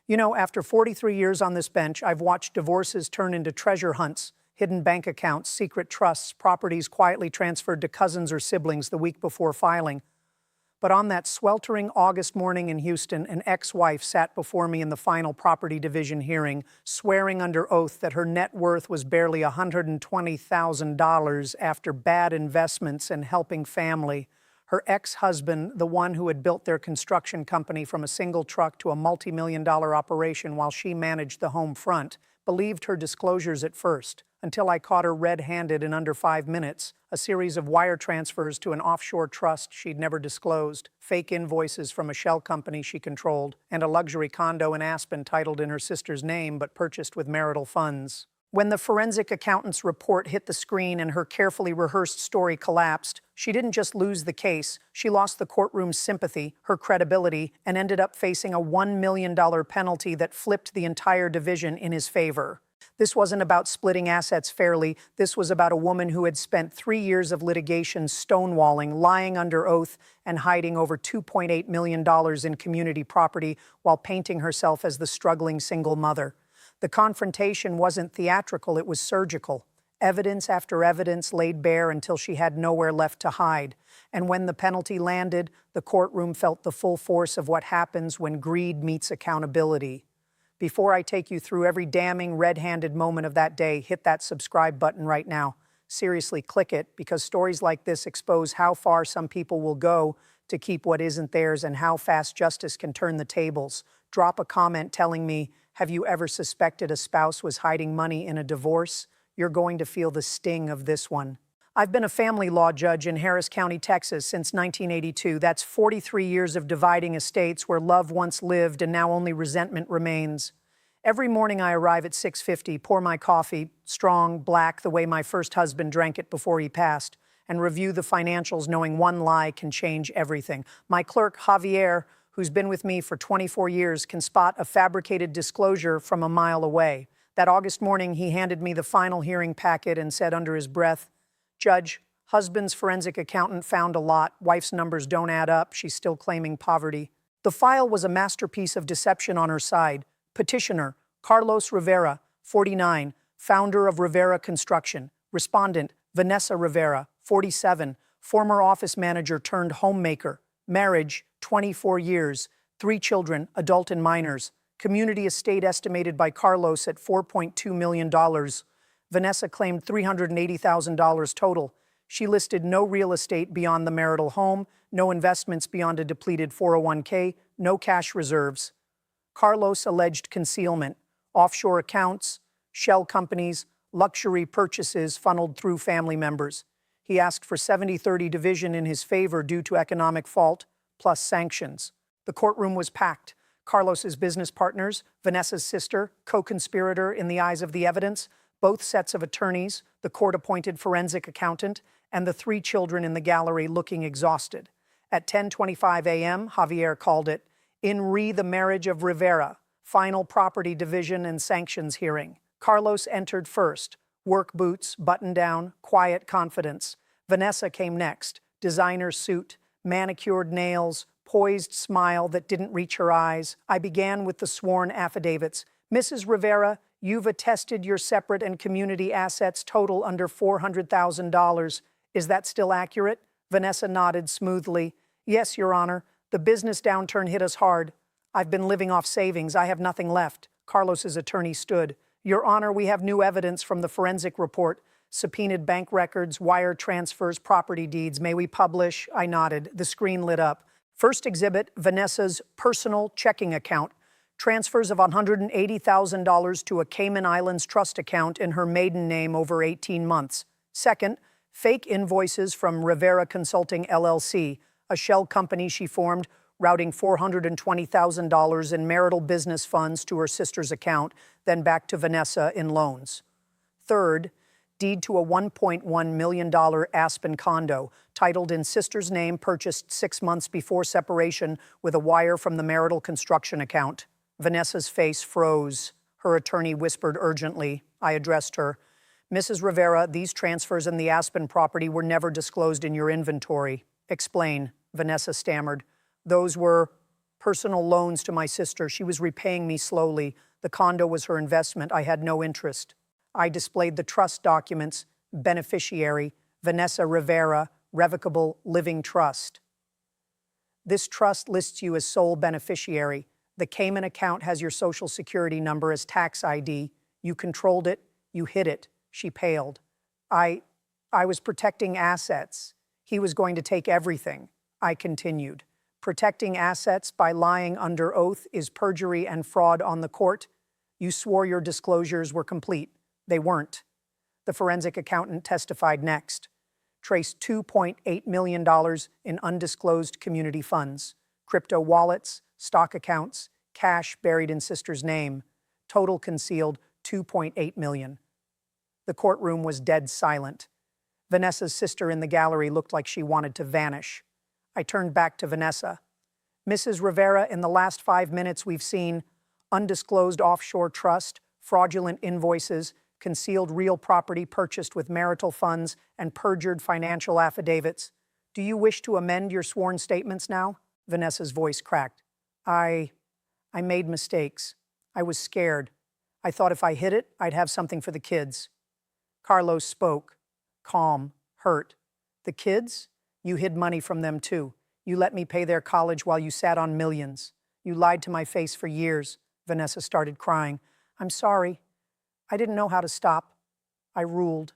You know, after 43 years on this bench, I've watched divorces turn into treasure hunts, hidden bank accounts, secret trusts, properties quietly transferred to cousins or siblings the week before filing. But on that sweltering August morning in Houston, an ex-wife sat before me in the final property division hearing, swearing under oath that her net worth was barely $120,000 after bad investments and helping family. Her ex-husband, the one who had built their construction company from a single truck to a multi-million-dollar operation while she managed the home front, believed her disclosures at first, until I caught her red-handed in under 5 minutes, a series of wire transfers to an offshore trust she'd never disclosed, fake invoices from a shell company she controlled, and a luxury condo in Aspen titled in her sister's name but purchased with marital funds. When the forensic accountant's report hit the screen and her carefully rehearsed story collapsed, she didn't just lose the case, she lost the courtroom's sympathy, her credibility, and ended up facing a $1 million penalty that flipped the entire division in his favor. This wasn't about splitting assets fairly. This was about a woman who had spent 3 years of litigation stonewalling, lying under oath, and hiding over $2.8 million in community property while painting herself as the struggling single mother. The confrontation wasn't theatrical, it was surgical. Evidence after evidence laid bare until she had nowhere left to hide. And when the penalty landed, the courtroom felt the full force of what happens when greed meets accountability. Before I take you through every damning, red-handed moment of that day, hit that subscribe button right now. Seriously, click it, because stories like this expose how far some people will go to keep what isn't theirs and how fast justice can turn the tables. Drop a comment telling me, have you ever suspected a spouse was hiding money in a divorce? You're going to feel the sting of this one. I've been a family law judge in Harris County, Texas since 1982. That's 43 years of dividing estates where love once lived and now only resentment remains. Every morning I arrive at 6:50, pour my coffee, strong, black, the way my first husband drank it before he passed, and review the financials knowing one lie can change everything. My clerk, Javier, who's been with me for 24 years, can spot a fabricated disclosure from a mile away. That August morning, he handed me the final hearing packet and said under his breath, "Judge, husband's forensic accountant found a lot. Wife's numbers don't add up. She's still claiming poverty." The file was a masterpiece of deception on her side. Petitioner, Carlos Rivera, 49, founder of Rivera Construction. Respondent, Vanessa Rivera, 47, former office manager turned homemaker. Marriage, 24 years. 3 children, adult and minors. Community estate estimated by Carlos at $4.2 million. Vanessa claimed $380,000 total. She listed no real estate beyond the marital home, no investments beyond a depleted 401k, no cash reserves. Carlos alleged concealment, offshore accounts, shell companies, luxury purchases funneled through family members. He asked for 70-30 division in his favor due to economic fault, plus sanctions. The courtroom was packed. Carlos's business partners, Vanessa's sister, co-conspirator in the eyes of the evidence, both sets of attorneys, the court-appointed forensic accountant, and the 3 children in the gallery looking exhausted. At 10:25 a.m., Javier called it, "In re the marriage of Rivera, final property division and sanctions hearing." Carlos entered first, work boots, button-down, quiet confidence. Vanessa came next, designer suit, manicured nails, poised smile that didn't reach her eyes. I began with the sworn affidavits. "Mrs. Rivera, you've attested your separate and community assets total under $400,000. Is that still accurate?" Vanessa nodded smoothly. "Yes, Your Honor. The business downturn hit us hard. I've been living off savings. I have nothing left." Carlos's attorney stood. "Your Honor, we have new evidence from the forensic report. Subpoenaed bank records, wire transfers, property deeds. May we publish?" I nodded. The screen lit up. First exhibit, Vanessa's personal checking account. Transfers of $180,000 to a Cayman Islands trust account in her maiden name over 18 months. Second, fake invoices from Rivera Consulting LLC, a shell company she formed, routing $420,000 in marital business funds to her sister's account, then back to Vanessa in loans. Third, deed to a $1.1 million Aspen condo, titled in sister's name, purchased 6 months before separation with a wire from the marital construction account. Vanessa's face froze. Her attorney whispered urgently. I addressed her. "Mrs. Rivera, these transfers in the Aspen property were never disclosed in your inventory." "Explain," Vanessa stammered. "Those were Personal loans to my sister. She was repaying me slowly. The condo was her investment. I had no interest. I displayed the trust documents. Beneficiary, Vanessa Rivera, Revocable Living Trust. This trust lists you as sole beneficiary. The Cayman account has your social security number as tax ID. You controlled it. You hid it. She paled. I was protecting assets. He was going to take everything. I continued. Protecting assets by lying under oath is perjury and fraud on the court. You swore your disclosures were complete. They weren't. The forensic accountant testified next. Traced $2.8 million in undisclosed community funds, crypto wallets, stock accounts, cash buried in sister's name. Total concealed $2.8 million. The courtroom was dead silent. Vanessa's sister in the gallery looked like she wanted to vanish. I turned back to Vanessa. Mrs. Rivera, in the last 5 minutes we've seen undisclosed offshore trust, fraudulent invoices, concealed real property purchased with marital funds, and perjured financial affidavits. Do you wish to amend your sworn statements now? Vanessa's voice cracked. I made mistakes. I was scared. I thought if I hid it, I'd have something for the kids. Carlos spoke, calm, hurt. The kids? You hid money from them too. You let me pay their college while you sat on millions. You lied to my face for years. Vanessa started crying. I'm sorry. I didn't know how to stop. I ruled.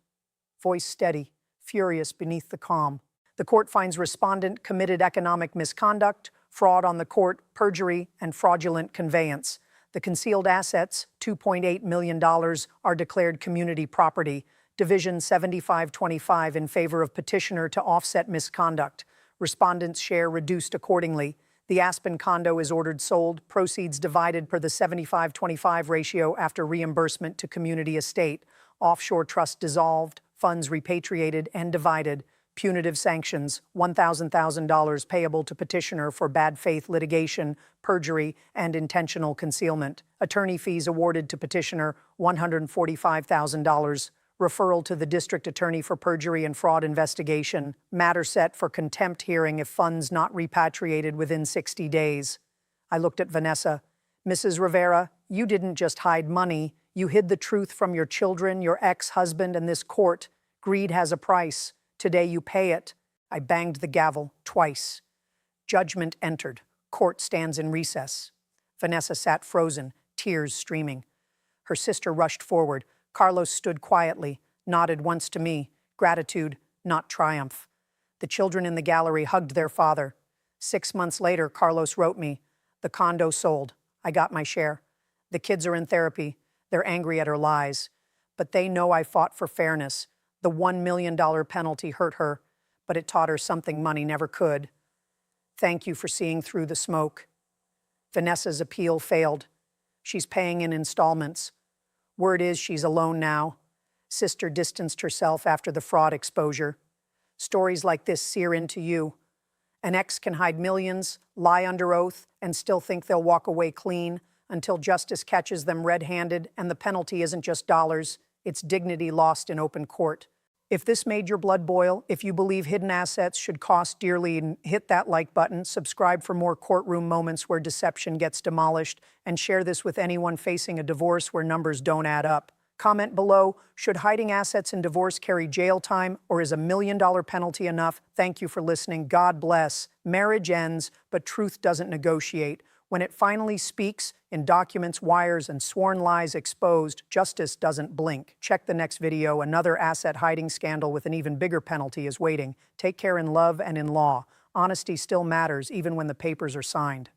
Voice steady, furious beneath the calm. The court finds respondent committed economic misconduct, fraud on the court, perjury, and fraudulent conveyance. The concealed assets, $2.8 million, are declared community property. Division 7525 in favor of petitioner to offset misconduct. Respondent's share reduced accordingly. The Aspen condo is ordered sold, proceeds divided per the 75-25 ratio after reimbursement to community estate. Offshore trust dissolved, funds repatriated and divided. Punitive sanctions, $1,000 payable to petitioner for bad faith litigation, perjury, and intentional concealment. Attorney fees awarded to petitioner, $145,000. Referral to the district attorney for perjury and fraud investigation. Matter set for contempt hearing if funds not repatriated within 60 days. I looked at Vanessa. Mrs. Rivera, you didn't just hide money. You hid the truth from your children, your ex-husband, and this court. Greed has a price. Today you pay it. I banged the gavel twice. Judgment entered. Court stands in recess. Vanessa sat frozen, tears streaming. Her sister rushed forward. Carlos stood quietly, nodded once to me. Gratitude, not triumph. The children in the gallery hugged their father. 6 months later, Carlos wrote me, "The condo sold. I got my share. The kids are in therapy. They're angry at her lies. But they know I fought for fairness. The $1 million penalty hurt her, but it taught her something money never could. Thank you for seeing through the smoke." Vanessa's appeal failed. She's paying in installments. Word is she's alone now. Sister distanced herself after the fraud exposure. Stories like this sear into you. An ex can hide millions, lie under oath, and still think they'll walk away clean until justice catches them red-handed, and the penalty isn't just dollars, it's dignity lost in open court. If this made your blood boil, if you believe hidden assets should cost dearly, hit that like button, subscribe for more courtroom moments where deception gets demolished, and share this with anyone facing a divorce where numbers don't add up. Comment below, should hiding assets in divorce carry jail time, or is a $1 million penalty enough? Thank you for listening. God bless. Marriage ends, but truth doesn't negotiate. When it finally speaks, in documents, wires, and sworn lies exposed, justice doesn't blink. Check the next video. Another asset hiding scandal with an even bigger penalty is waiting. Take care in love and in law. Honesty still matters even when the papers are signed.